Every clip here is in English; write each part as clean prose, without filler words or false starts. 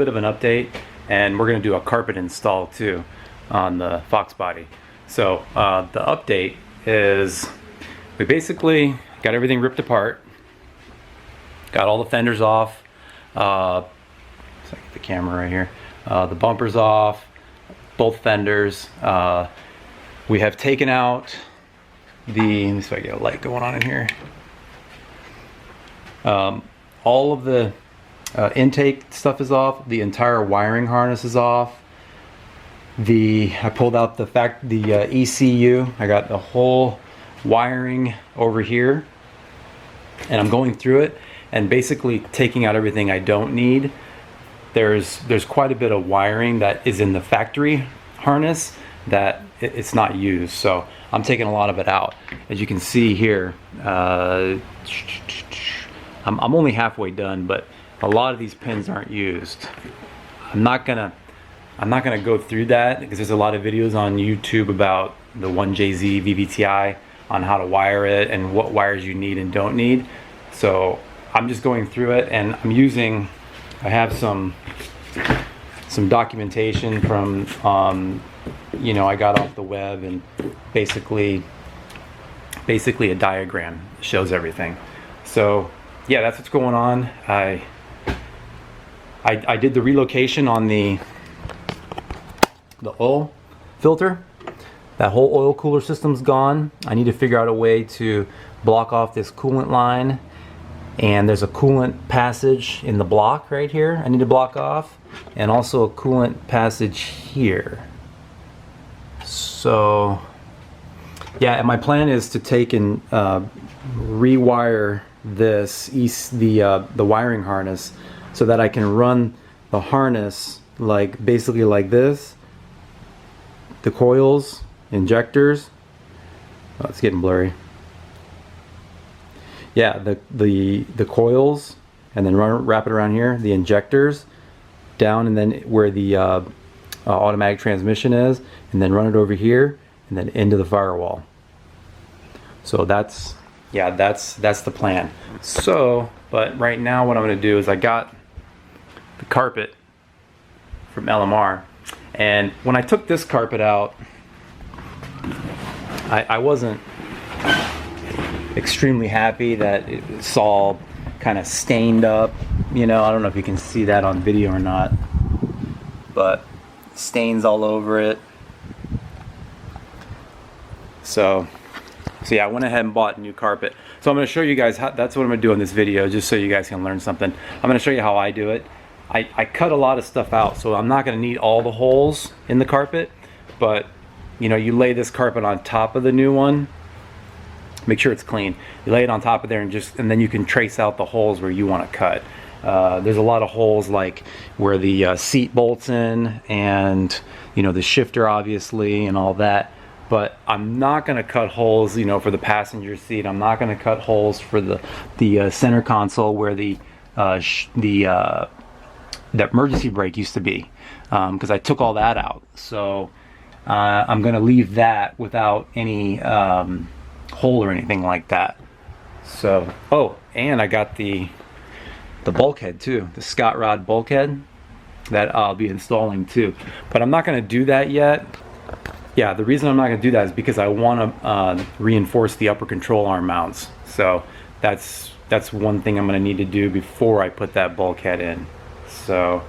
bit of an update, and we're going to do a carpet install too on the Foxbody. So the update is we basically got everything ripped apart, got all the fenders off, so I get the camera right here, the bumpers off, both fenders. We have taken out let me see if I get a light going on in here. All of the intake stuff is off. The entire wiring harness is off. I pulled out the ECU. I got the whole wiring over here, and I'm going through it and basically taking out everything I don't need. There's quite a bit of wiring that is in the factory harness that it's not used, so I'm taking a lot of it out. As you can see here, I'm only halfway done, but a lot of these pins aren't used. I'm not gonna go through that because there's a lot of videos on YouTube about the 1JZ VVTi on how to wire it and what wires you need and don't need. So I'm just going through it, and I have some documentation from I got off the web, and basically a diagram shows everything. So yeah, that's what's going on. I did the relocation on the oil filter. That whole oil cooler system's gone. I need to figure out a way to block off this coolant line, and there's a coolant passage in the block right here I need to block off, and also a coolant passage here. So yeah, and my plan is to take and rewire the wiring harness so that I can run the harness basically like this. The coils, injectors. Oh, it's getting blurry. Yeah, the coils, and then wrap it around here. The injectors down, and then where the automatic transmission is, and then run it over here, and then into the firewall. So that's the plan. So, but right now what I'm going to do is I got the carpet from LMR, and when I took this carpet out, I wasn't extremely happy that it's all kind of stained up. I don't know if you can see that on video or not, but stains all over it. So yeah, I went ahead and bought new carpet. So I'm going to show you guys that's what I'm going to do in this video, just so you guys can learn something. I'm going to show you how I do it. I cut a lot of stuff out, so I'm not going to need all the holes in the carpet, but you lay this carpet on top of the new one. Make sure it's clean. You lay it on top of there, and then you can trace out the holes where you want to cut. There's a lot of holes like where the seat bolts in, and the shifter obviously, and all that. But I'm not going to cut holes, for the passenger seat. I'm not going to cut holes for the center console where the emergency brake used to be, because I took all that out. So I'm going to leave that without any hole or anything like that. So and I got the bulkhead too, the Scott Rod bulkhead that I'll be installing too, but I'm not going to do that yet. Yeah, the reason I'm not going to do that is because I want to reinforce the upper control arm mounts. So that's one thing I'm going to need to do before I put that bulkhead in. So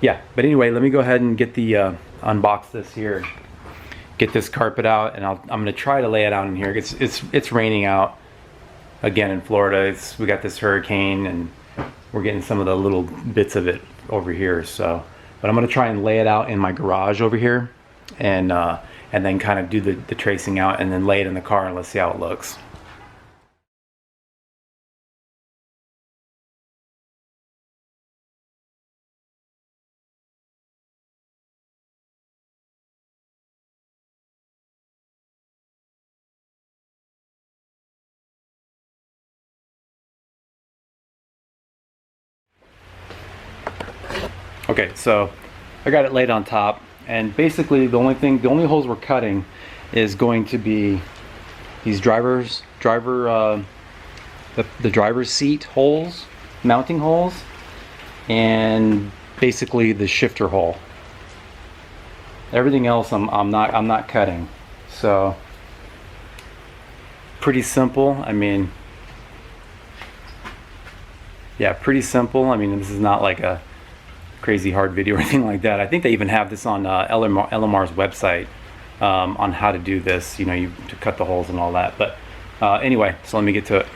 yeah, but anyway, let me go ahead and get the unbox this here, get this carpet out, and I'm going to try to lay it out in here. It's raining out again in Florida. We got this hurricane, and we're getting some of the little bits of it over here. So, but I'm going to try and lay it out in my garage over here, and then kind of do the tracing out, and then lay it in the car, and let's see how it looks. Okay, so I got it laid on top, and basically the only holes we're cutting is going to be these the driver's seat holes, mounting holes, and basically the shifter hole. Everything else I'm not cutting. So pretty simple. I mean, yeah, pretty simple. I mean, this is not like a crazy hard video or anything like that. I think they even have this on LMR's website on how to do this, you know, to cut the holes and all that. But anyway, so let me get to it.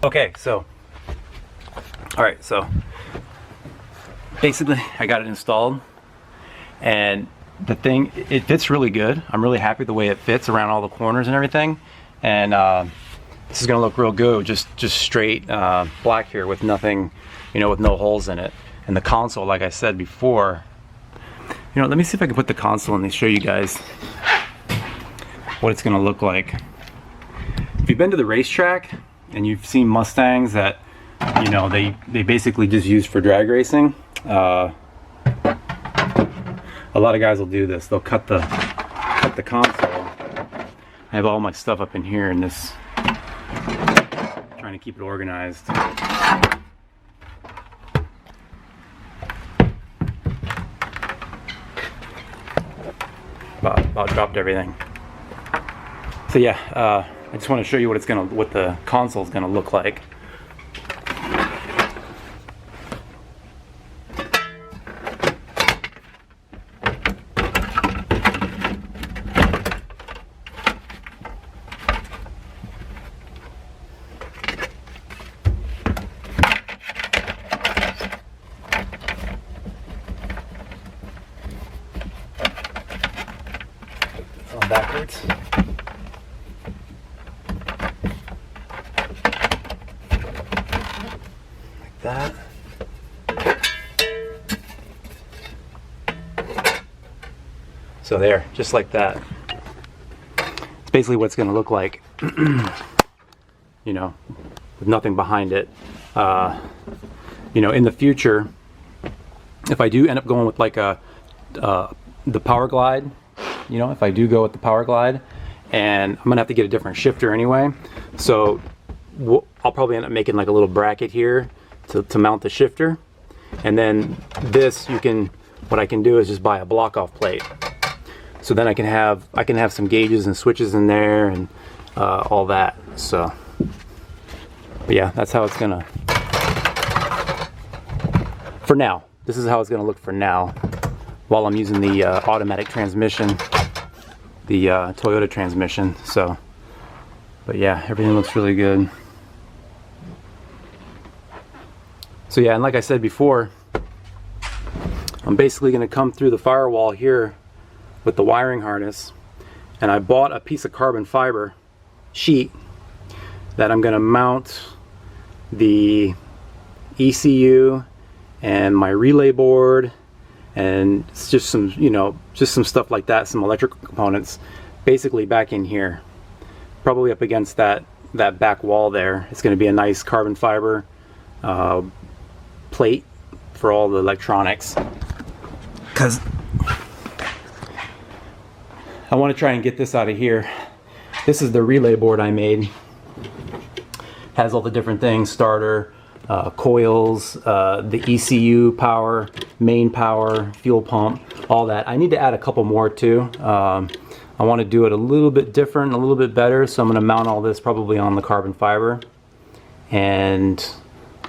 Okay, so, all right, so basically I got it installed, and the thing, it fits really good. I'm really happy the way it fits around all the corners and everything, and this is gonna look real good, just straight black here with nothing, you know, with no holes in it. And the console, like I said before, you know, let me see if I can put the console in and show you guys what it's gonna look like. If you've been to the racetrack and you've seen Mustangs that, you know, they basically just use for drag racing, a lot of guys will do this. They'll cut the console. I have all my stuff up in here in this, trying to keep it organized. About dropped everything. So yeah, I just want to show you what the console is gonna look like. Backwards. Like So there, just like that. It's basically what it's going to look like, you know, with nothing behind it. You know, in the future, if I do end up going with like the Power Glide, you know, if I do go with the Power Glide, and I'm gonna have to get a different shifter anyway, so I'll probably end up making like a little bracket here to mount the shifter, and then this what I can do is just buy a block off plate. So then I can have some gauges and switches in there and all that. So, but yeah, that's how it's gonna. For now, this is how it's gonna look for now, while I'm using the automatic transmission, the Toyota transmission. So, but yeah, everything looks really good. So yeah, and like I said before, I'm basically gonna come through the firewall here with the wiring harness, and I bought a piece of carbon fiber sheet that I'm gonna mount the ECU and my relay board, and it's just some, you know, just some stuff like that, some electrical components, basically back in here, probably up against that back wall there. It's gonna be a nice carbon fiber plate for all the electronics, because I want to try and get this out of here. This is the relay board I made. Has all the different things: starter, coils, the ECU power, main power, fuel pump, all that. I need to add a couple more too. I want to do it a little bit different, a little bit better, so I'm going to mount all this probably on the carbon fiber and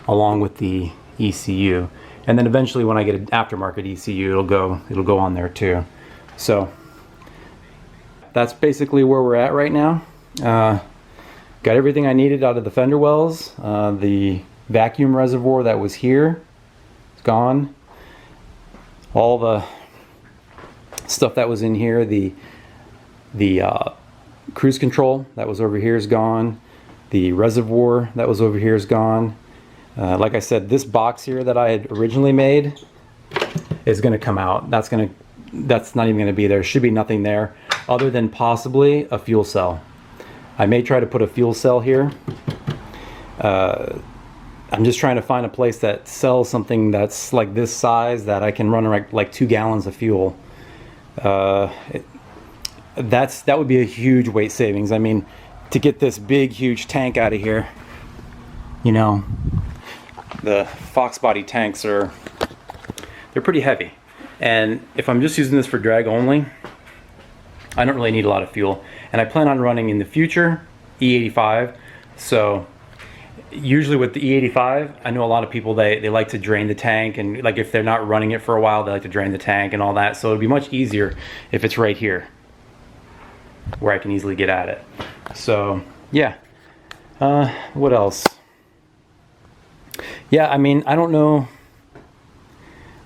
along with the ECU. And then eventually when I get an aftermarket ECU, it'll go on there too. So that's basically where we're at right now. Got everything I needed out of the fender wells. The vacuum reservoir that was here, it's gone. All the stuff that was in here, the cruise control that was over here is gone. The reservoir that was over here is gone. Like I said, this box here that I had originally made is going to come out. That's not even going to be there. Should be nothing there other than possibly a fuel cell. I may try to put a fuel cell here. I'm just trying to find a place that sells something that's like this size that I can run like 2 gallons of fuel. That would be a huge weight savings. I mean, to get this big huge tank out of here, you know, the Foxbody tanks they're pretty heavy, and if I'm just using this for drag only, I don't really need a lot of fuel. And I plan on running in the future E85. So usually with the E85, I know a lot of people, they like to drain the tank, and like if they're not running it for a while, they like to drain the tank and all that. So it'd be much easier if it's right here where I can easily get at it. So yeah, what else? Yeah, I mean, I don't know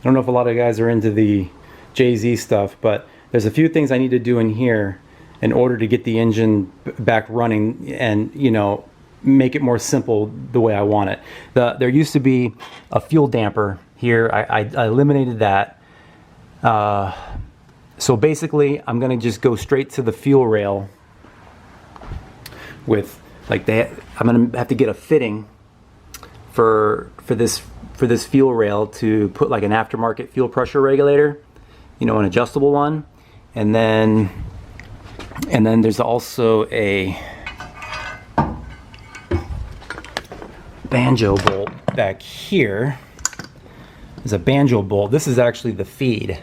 if a lot of guys are into the JZ stuff, but there's a few things I need to do in here in order to get the engine back running and, you know, make it more simple the way I want it. There used to be a fuel damper here. I eliminated that. So basically, I'm going to just go straight to the fuel rail with like that. I'm going to have to get a fitting for this fuel rail to put like an aftermarket fuel pressure regulator, you know, an adjustable one, and then there's also a banjo bolt back here. There's a banjo bolt. This is actually the feed.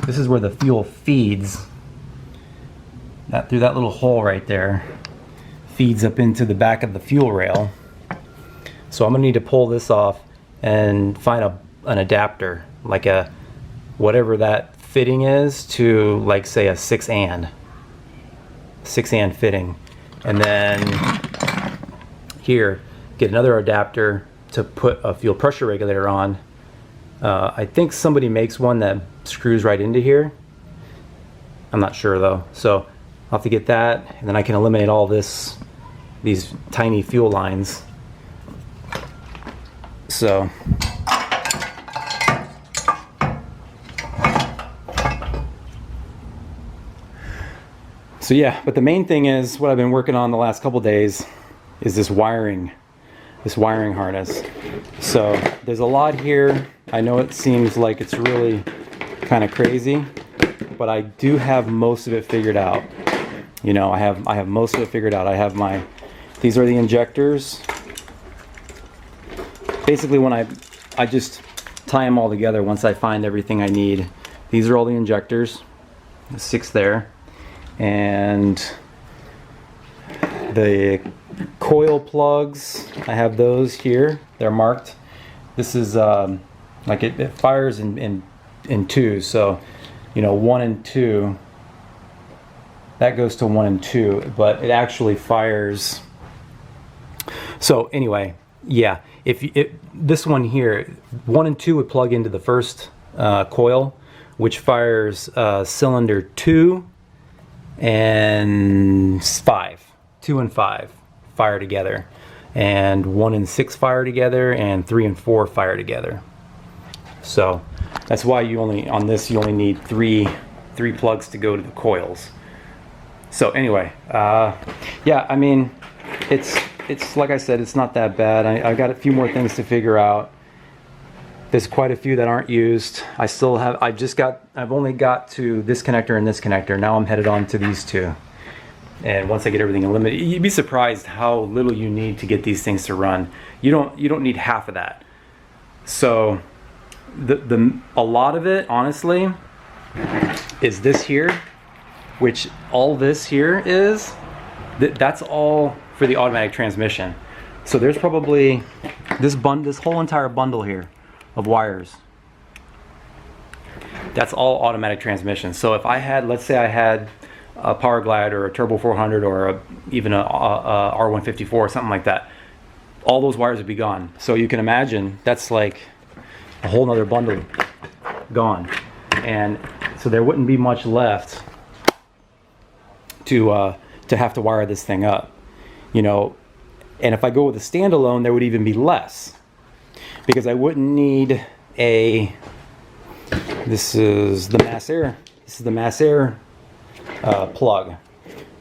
This is where the fuel feeds. That through that little hole right there feeds up into the back of the fuel rail. So I'm gonna need to pull this off and find an adapter, like a whatever that fitting is, to like say a 6 and fitting, and then here get another adapter to put a fuel pressure regulator on. I think somebody makes one that screws right into here. I'm not sure though, so I'll have to get that, and then I can eliminate all these tiny fuel lines. So So yeah, but the main thing is what I've been working on the last couple days is this wiring harness. So there's a lot here. I know it seems like it's really kind of crazy, but I do have most of it figured out. You know, I have most of it figured out. I have these are the injectors. Basically, when I just tie them all together once I find everything I need. These are all the injectors, the 6 there, and the coil plugs, I have those here. They're marked. This is like it fires in twos, so you know 1 and 2. That goes to 1 and 2, but it actually fires. So anyway, yeah. This one here, 1 and 2 would plug into the first coil, which fires cylinder 2 and 5. 2 and 5 fire together, and 1 and 6 fire together, and 3 and 4 fire together. So that's why you only need three plugs to go to the coils. So anyway, yeah, I mean, it's like I said, it's not that bad. I've got a few more things to figure out. There's quite a few that aren't used. I've only got to this connector and this connector. Now I'm headed on to these two. And once I get everything eliminated, you'd be surprised how little you need to get these things to run. You don't need half of that. So a lot of it, honestly, is this here, which all this here is, that's all for the automatic transmission. So there's probably this whole entire bundle here of wires. That's all automatic transmission. So if I had, let's say I had a Power Glide or a Turbo 400 or even a R154 or something like that, all those wires would be gone. So you can imagine that's like a whole nother bundle gone. And so there wouldn't be much left to have to wire this thing up. You know, and if I go with a standalone, there would even be less, because I wouldn't need this is the mass air plug.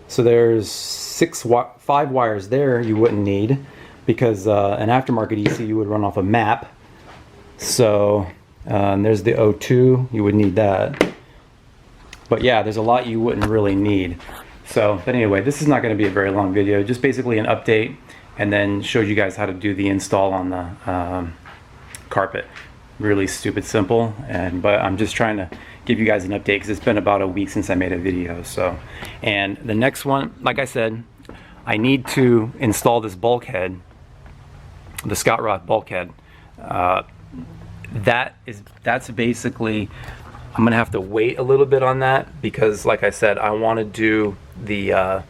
So there's 5 wires there you wouldn't need, because an aftermarket ECU would run off a map. So and there's the O2, you would need that. But yeah, there's a lot you wouldn't really need. So, but anyway, this is not going to be a very long video, just basically an update, and then showed you guys how to do the install on the carpet. Really stupid simple, but I'm just trying to give you guys an update because it's been about a week since I made a video. So, and the next one, like I said, I need to install this bulkhead, the Scott Rock bulkhead. That's basically, I'm gonna have to wait a little bit on that, because like I said, I want to do the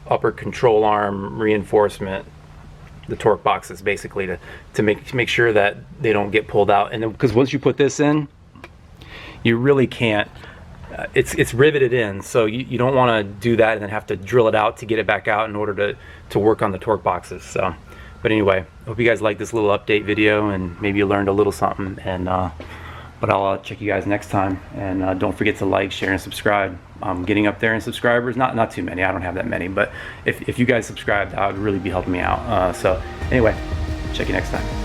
upper control arm reinforcement, the torque boxes, basically to make sure that they don't get pulled out. And then, because once you put this in, you really can't, it's riveted in, so you don't want to do that and then have to drill it out to get it back out in order to work on the torque boxes. So, but anyway, hope you guys like this little update video, and maybe you learned a little something. And but I'll check you guys next time, and don't forget to like, share, and subscribe. I'm getting up there in subscribers, not too many, I don't have that many, but if you guys subscribe, that would really be helping me out. So anyway, check you next time.